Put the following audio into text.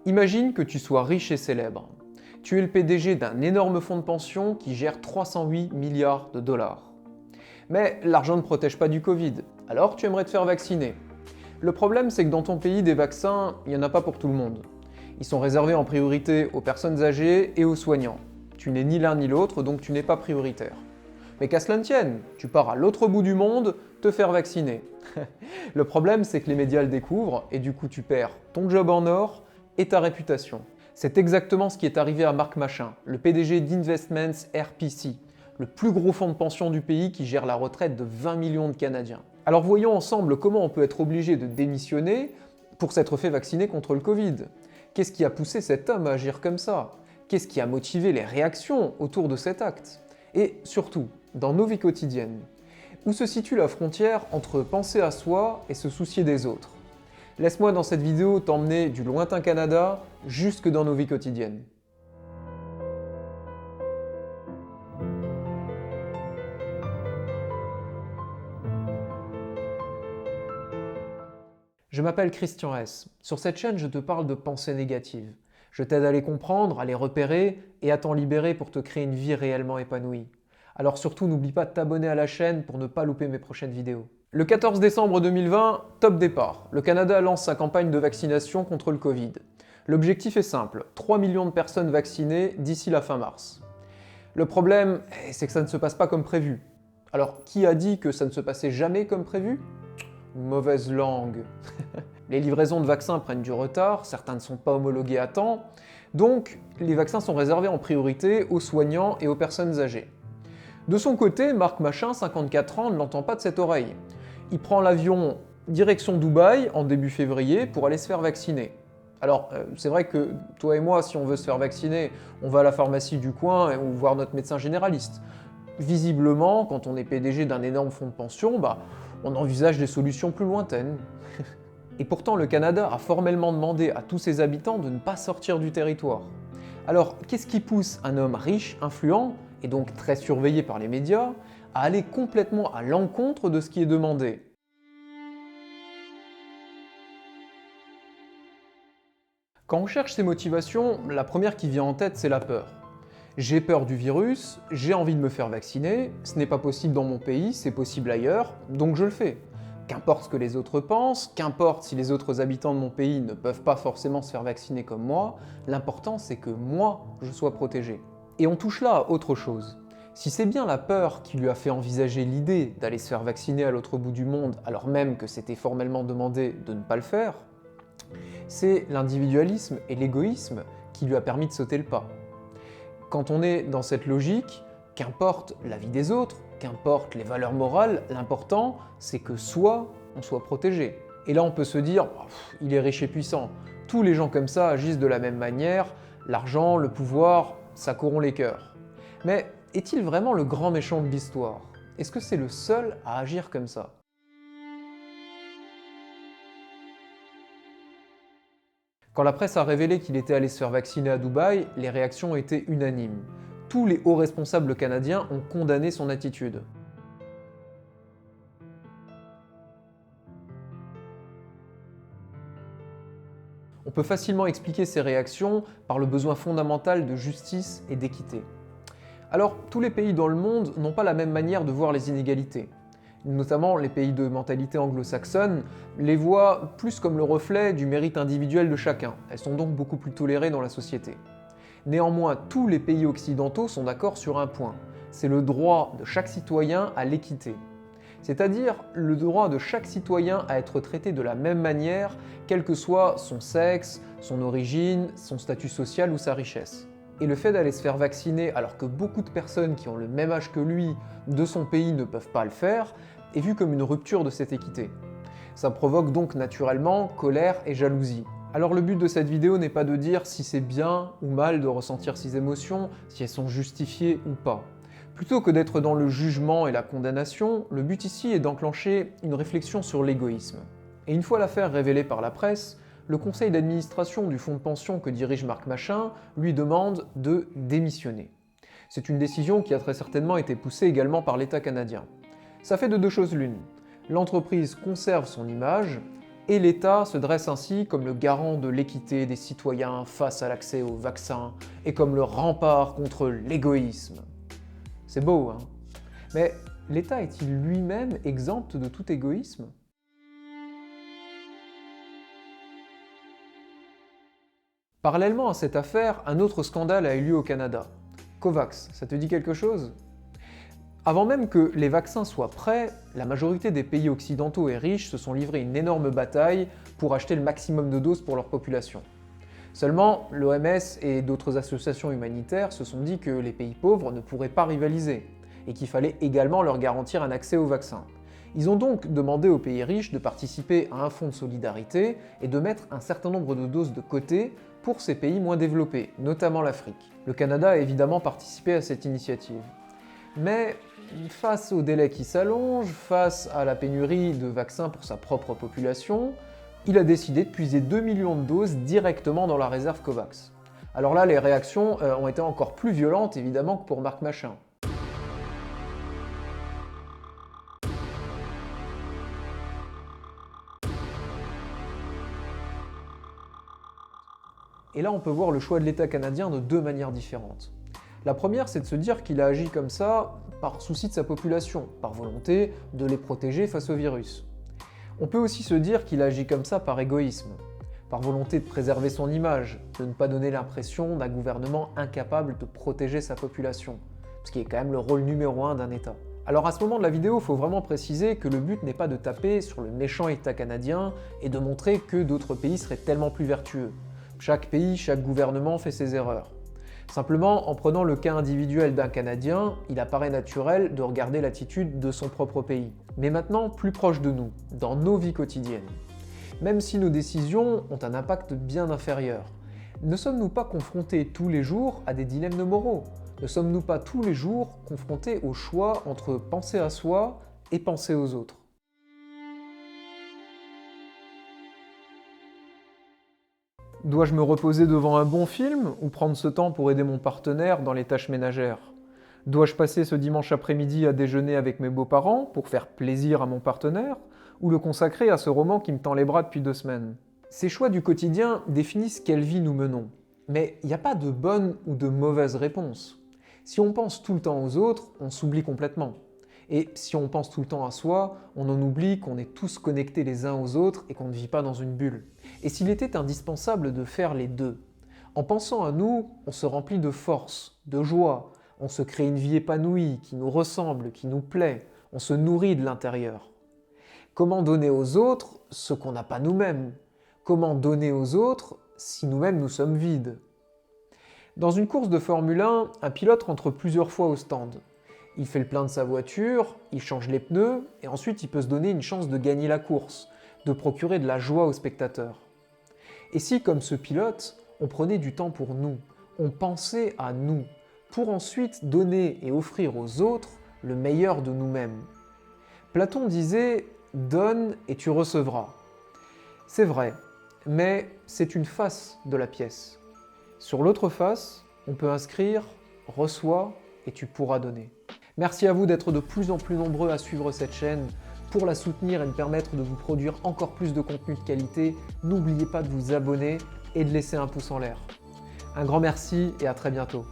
Imagine que tu sois riche et célèbre. Tu es le PDG d'un énorme fonds de pension qui gère 308 milliards de dollars. Mais l'argent ne protège pas du Covid, alors tu aimerais te faire vacciner. Le problème, c'est que dans ton pays, des vaccins, il n'y en a pas pour tout le monde. Ils sont réservés en priorité aux personnes âgées et aux soignants. Tu n'es ni l'un ni l'autre, donc tu n'es pas prioritaire. Mais qu'à cela ne tienne, tu pars à l'autre bout du monde te faire vacciner. Le problème, c'est que les médias le découvrent et du coup tu perds ton job en or et ta réputation. C'est exactement ce qui est arrivé à Marc Machin, le PDG d'Investments RPC, le plus gros fonds de pension du pays qui gère la retraite de 20 millions de Canadiens. Alors voyons ensemble comment on peut être obligé de démissionner pour s'être fait vacciner contre le Covid. Qu'est-ce qui a poussé cet homme à agir comme ça? Qu'est-ce qui a motivé les réactions autour de cet acte? Et surtout, dans nos vies quotidiennes, où se situe la frontière entre penser à soi et se soucier des autres? Laisse-moi dans cette vidéo t'emmener du lointain Canada jusque dans nos vies quotidiennes. Je m'appelle Christian S. Sur cette chaîne, je te parle de pensées négatives. Je t'aide à les comprendre, à les repérer et à t'en libérer pour te créer une vie réellement épanouie. Alors surtout, n'oublie pas de t'abonner à la chaîne pour ne pas louper mes prochaines vidéos. Le 14 décembre 2020, top départ. Le Canada lance sa campagne de vaccination contre le Covid. L'objectif est simple, 3 millions de personnes vaccinées d'ici la fin mars. Le problème, c'est que ça ne se passe pas comme prévu. Alors, qui a dit que ça ne se passait jamais comme prévu? Mauvaise langue. Les livraisons de vaccins prennent du retard, certains ne sont pas homologués à temps, donc les vaccins sont réservés en priorité aux soignants et aux personnes âgées. De son côté, Marc Machin, 54 ans, ne l'entend pas de cette oreille. Il prend l'avion direction Dubaï en début février pour aller se faire vacciner. Alors, c'est vrai que toi et moi, si on veut se faire vacciner, on va à la pharmacie du coin ou voir notre médecin généraliste. Visiblement, quand on est PDG d'un énorme fonds de pension, on envisage des solutions plus lointaines. Et pourtant, le Canada a formellement demandé à tous ses habitants de ne pas sortir du territoire. Alors, qu'est-ce qui pousse un homme riche, influent, et donc très surveillé par les médias, à aller complètement à l'encontre de ce qui est demandé? Quand on cherche ces motivations, la première qui vient en tête, c'est la peur. J'ai peur du virus, j'ai envie de me faire vacciner, ce n'est pas possible dans mon pays, c'est possible ailleurs, donc je le fais. Qu'importe ce que les autres pensent, qu'importe si les autres habitants de mon pays ne peuvent pas forcément se faire vacciner comme moi, l'important c'est que moi, je sois protégé. Et on touche là à autre chose. Si c'est bien la peur qui lui a fait envisager l'idée d'aller se faire vacciner à l'autre bout du monde alors même que c'était formellement demandé de ne pas le faire, c'est l'individualisme et l'égoïsme qui lui a permis de sauter le pas. Quand on est dans cette logique, qu'importe la vie des autres, qu'importe les valeurs morales, l'important c'est que on soit protégé. Et là on peut se dire, il est riche et puissant, tous les gens comme ça agissent de la même manière, l'argent, le pouvoir, ça corrompt les cœurs. Mais est-il vraiment le grand méchant de l'histoire? Est-ce que c'est le seul à agir comme ça? Quand la presse a révélé qu'il était allé se faire vacciner à Dubaï, les réactions ont été unanimes. Tous les hauts responsables canadiens ont condamné son attitude. On peut facilement expliquer ces réactions par le besoin fondamental de justice et d'équité. Alors, tous les pays dans le monde n'ont pas la même manière de voir les inégalités. Notamment les pays de mentalité anglo-saxonne les voient plus comme le reflet du mérite individuel de chacun. Elles sont donc beaucoup plus tolérées dans la société. Néanmoins, tous les pays occidentaux sont d'accord sur un point, c'est le droit de chaque citoyen à l'équité. C'est-à-dire le droit de chaque citoyen à être traité de la même manière, quel que soit son sexe, son origine, son statut social ou sa richesse. Et le fait d'aller se faire vacciner alors que beaucoup de personnes qui ont le même âge que lui de son pays ne peuvent pas le faire, est vu comme une rupture de cette équité. Ça provoque donc naturellement colère et jalousie. Alors le but de cette vidéo n'est pas de dire si c'est bien ou mal de ressentir ces émotions, si elles sont justifiées ou pas. Plutôt que d'être dans le jugement et la condamnation, le but ici est d'enclencher une réflexion sur l'égoïsme. Et une fois l'affaire révélée par la presse, le conseil d'administration du fonds de pension que dirige Marc Machin lui demande de démissionner. C'est une décision qui a très certainement été poussée également par l'État canadien. Ça fait de deux choses l'une. L'entreprise conserve son image Et l'État se dresse ainsi comme le garant de l'équité des citoyens face à l'accès aux vaccins et comme le rempart contre l'égoïsme. C'est beau, hein? Mais l'État est-il lui-même exempt de tout égoïsme? Parallèlement à cette affaire, un autre scandale a eu lieu au Canada. Covax, ça te dit quelque chose? Avant même que les vaccins soient prêts, la majorité des pays occidentaux et riches se sont livrés une énorme bataille pour acheter le maximum de doses pour leur population. Seulement, l'OMS et d'autres associations humanitaires se sont dit que les pays pauvres ne pourraient pas rivaliser, et qu'il fallait également leur garantir un accès aux vaccins. Ils ont donc demandé aux pays riches de participer à un fonds de solidarité et de mettre un certain nombre de doses de côté pour ces pays moins développés, notamment l'Afrique. Le Canada a évidemment participé à cette initiative. Mais face aux délais qui s'allongent, face à la pénurie de vaccins pour sa propre population, il a décidé de puiser 2 millions de doses directement dans la réserve COVAX. Alors là, les réactions ont été encore plus violentes évidemment que pour Marc Machin. Et là, on peut voir le choix de l'État canadien de deux manières différentes. La première, c'est de se dire qu'il a agi comme ça par souci de sa population, par volonté de les protéger face au virus. On peut aussi se dire qu'il agit comme ça par égoïsme, par volonté de préserver son image, de ne pas donner l'impression d'un gouvernement incapable de protéger sa population, ce qui est quand même le rôle numéro 1 d'un État. Alors à ce moment de la vidéo, il faut vraiment préciser que le but n'est pas de taper sur le méchant État canadien et de montrer que d'autres pays seraient tellement plus vertueux. Chaque pays, chaque gouvernement fait ses erreurs. Simplement, en prenant le cas individuel d'un Canadien, il apparaît naturel de regarder l'attitude de son propre pays. Mais maintenant, plus proche de nous, dans nos vies quotidiennes. Même si nos décisions ont un impact bien inférieur, ne sommes-nous pas confrontés tous les jours à des dilemmes moraux? Ne sommes-nous pas tous les jours confrontés au choix entre penser à soi et penser aux autres? Dois-je me reposer devant un bon film ou prendre ce temps pour aider mon partenaire dans les tâches ménagères? Dois-je passer ce dimanche après-midi à déjeuner avec mes beaux-parents pour faire plaisir à mon partenaire ou le consacrer à ce roman qui me tend les bras depuis 2 semaines? Ces choix du quotidien définissent quelle vie nous menons. Mais il n'y a pas de bonne ou de mauvaise réponse. Si on pense tout le temps aux autres, on s'oublie complètement. Et si on pense tout le temps à soi, on en oublie qu'on est tous connectés les uns aux autres et qu'on ne vit pas dans une bulle. Et s'il était indispensable de faire les deux? En pensant à nous, on se remplit de force, de joie, on se crée une vie épanouie, qui nous ressemble, qui nous plaît, on se nourrit de l'intérieur. Comment donner aux autres ce qu'on n'a pas nous-mêmes? Comment donner aux autres si nous-mêmes nous sommes vides? Dans une course de Formule 1, un pilote rentre plusieurs fois au stand. Il fait le plein de sa voiture, il change les pneus, et ensuite il peut se donner une chance de gagner la course, de procurer de la joie aux spectateurs. Et si, comme ce pilote, on prenait du temps pour nous, on pensait à nous, pour ensuite donner et offrir aux autres le meilleur de nous-mêmes? Platon disait « donne et tu recevras ». C'est vrai, mais c'est une face de la pièce. Sur l'autre face, on peut inscrire « reçois et tu pourras donner ». Merci à vous d'être de plus en plus nombreux à suivre cette chaîne. Pour la soutenir et me permettre de vous produire encore plus de contenu de qualité, n'oubliez pas de vous abonner et de laisser un pouce en l'air. Un grand merci et à très bientôt.